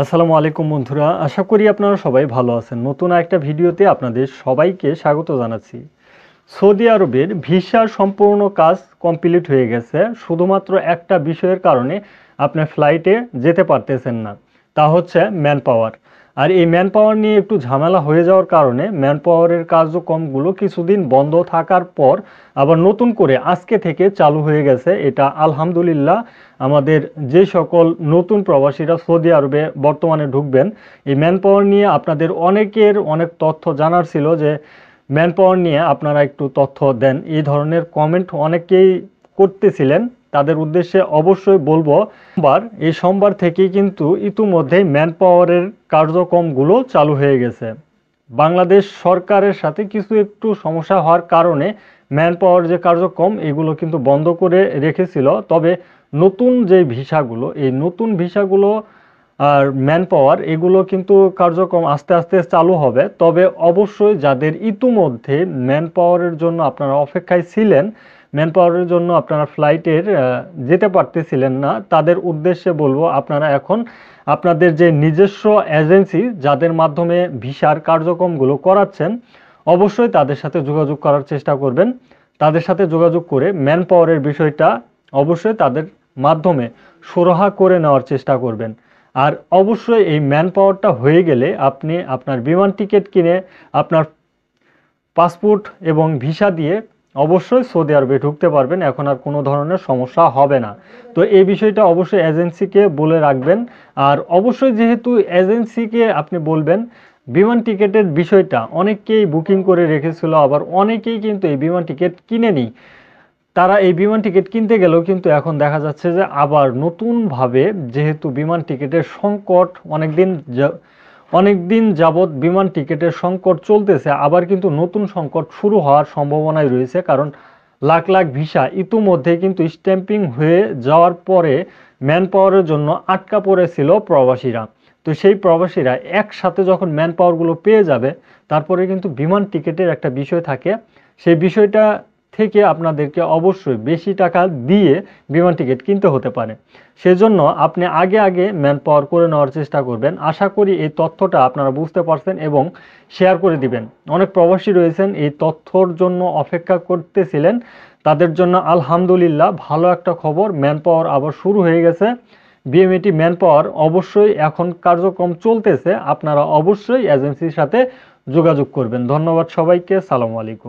আসসালামু আলাইকুম বন্ধুরা, আশা করি আপনারা সবাই ভালো আছেন। নতুন একটা ভিডিওতে আপনাদের সবাইকে স্বাগত জানাচ্ছি। সৌদি আরবের ভিসার সম্পূর্ণ কাজ কমপ্লিট হয়ে গেছে। শুধুমাত্র একটা বিষয়ের কারণে আপনার ফ্লাইটে যেতে পারতেছেন না, তা হচ্ছে ম্যান পাওয়ার। আর এই ম্যান পাওয়ার নিয়ে একটু ঝামেলা হয়ে যাওয়ার কারণে ম্যান পাওয়ারের কার্যক্রমগুলো কিছুদিন বন্ধ থাকার পর আবার নতুন করে আজকে থেকে চালু হয়ে গেছে। এটা আলহামদুলিল্লাহ। আমাদের যে সকল নতুন প্রবাসীরা সৌদি আরবে বর্তমানে ঢুকবেন, এই ম্যান পাওয়ার নিয়ে আপনাদের অনেকের অনেক তথ্য জানার ছিল যে ম্যান পাওয়ার নিয়ে আপনারা একটু তথ্য দেন, এই ধরনের কমেন্ট অনেকেই করতেছিলেন। তাদের উদ্দেশ্যে অবশ্যই বলবো, এই সোমবার থেকেই কিন্তু ইতিমধ্যেই ম্যান পাওয়ারের কার্যক্রমগুলো চালু হয়ে গেছে। বাংলাদেশ সরকারের সাথে কিছু একটু সমস্যা হওয়ার কারণে ম্যান পাওয়ার যে কার্যক্রম এগুলো কিন্তু বন্ধ করে রেখেছিল। তবে নতুন যে ভিসাগুলো, এই নতুন ভিসাগুলো আর ম্যান পাওয়ার এগুলো কিন্তু কার্যক্রম আস্তে আস্তে চালু হবে। তবে অবশ্যই যাদের ইতিমধ্যে ম্যান পাওয়ারের জন্য আপনারা অপেক্ষায় ছিলেন, ম্যান পাওয়ারের জন্য আপনারা ফ্লাইটের যেতে পারতেছিলেন না, তাদের উদ্দেশ্যে বলবো আপনারা এখন আপনাদের যে নিজস্ব এজেন্সি যাদের মাধ্যমে ভিসার কার্যক্রমগুলো করাচ্ছেন, অবশ্যই তাদের সাথে যোগাযোগ করার চেষ্টা করবেন। তাদের সাথে যোগাযোগ করে ম্যান পাওয়ারের বিষয়টা অবশ্যই তাদের মাধ্যমে সুরাহা করে নেওয়ার চেষ্টা করবেন। আর অবশ্যই এই ম্যান পাওয়ারটা হয়ে গেলে আপনি আপনার বিমান টিকিট কিনে আপনার পাসপোর্ট এবং ভিসা দিয়ে অবশ্যই সৌদি আরবে ঢুকতে পারবেন। এখন আর কোনো ধরনের সমস্যা হবে না। তো এই বিষয়টা অবশ্যই এজেন্সিকে বলে রাখবেন। আর অবশ্যই যেহেতু এজেন্সিকে আপনি বলবেন, বিমান টিকিটের বিষয়টা অনেকেই বুকিং করে রেখেছিল, আবার অনেকেই কিন্তু এই বিমান টিকিট কিনেনি। তারা এই বিমান টিকিট কিনতে গেলেও কিন্তু এখন দেখা যাচ্ছে যে আবার নতুনভাবে, যেহেতু বিমান টিকিটের সংকট অনেকদিন যাবৎ বিমান টিকিটের সংকট চলতেছে, আবার কিন্তু নতুন সংকট শুরু হওয়ার সম্ভাবনাই রয়েছে। কারণ লাখ লাখ ভিসা ইতিমধ্যে কিন্তু স্ট্যাম্পিং হয়ে যাওয়ার পরে ম্যান পাওয়ারের জন্য আটকা পড়েছিল প্রবাসীরা। তো সেই প্রবাসীরা একসাথে যখন ম্যান পাওয়ারগুলো পেয়ে যাবে, তারপরে কিন্তু বিমান টিকিটের একটা বিষয় থাকে। সেই বিষয়টা থেকে আপনাদেরকে অবশ্যই বেশি টাকা দিয়ে বিমান টিকিট কিনতে হতে পারে। সেজন্য আপনি আগে আগে ম্যান পাওয়ার করে নেওয়ার চেষ্টা করবেন। আশা করি এই তথ্যটা আপনারা বুঝতে পারছেন এবং শেয়ার করে দিবেন। অনেক প্রবাসী রয়েছেন এই তথ্যর জন্য অপেক্ষা করতেছিলেন, তাদের জন্য আলহামদুলিল্লাহ ভালো একটা খবর, ম্যান পাওয়ার আবার শুরু হয়ে গেছে। বিএমএটি ম্যান পাওয়ার অবশ্যই এখন কার্যক্রম চলতেছে। আপনারা অবশ্যই এজেন্সির সাথে যোগাযোগ করবেন। ধন্যবাদ সবাইকে। সালামু আলাইকুম।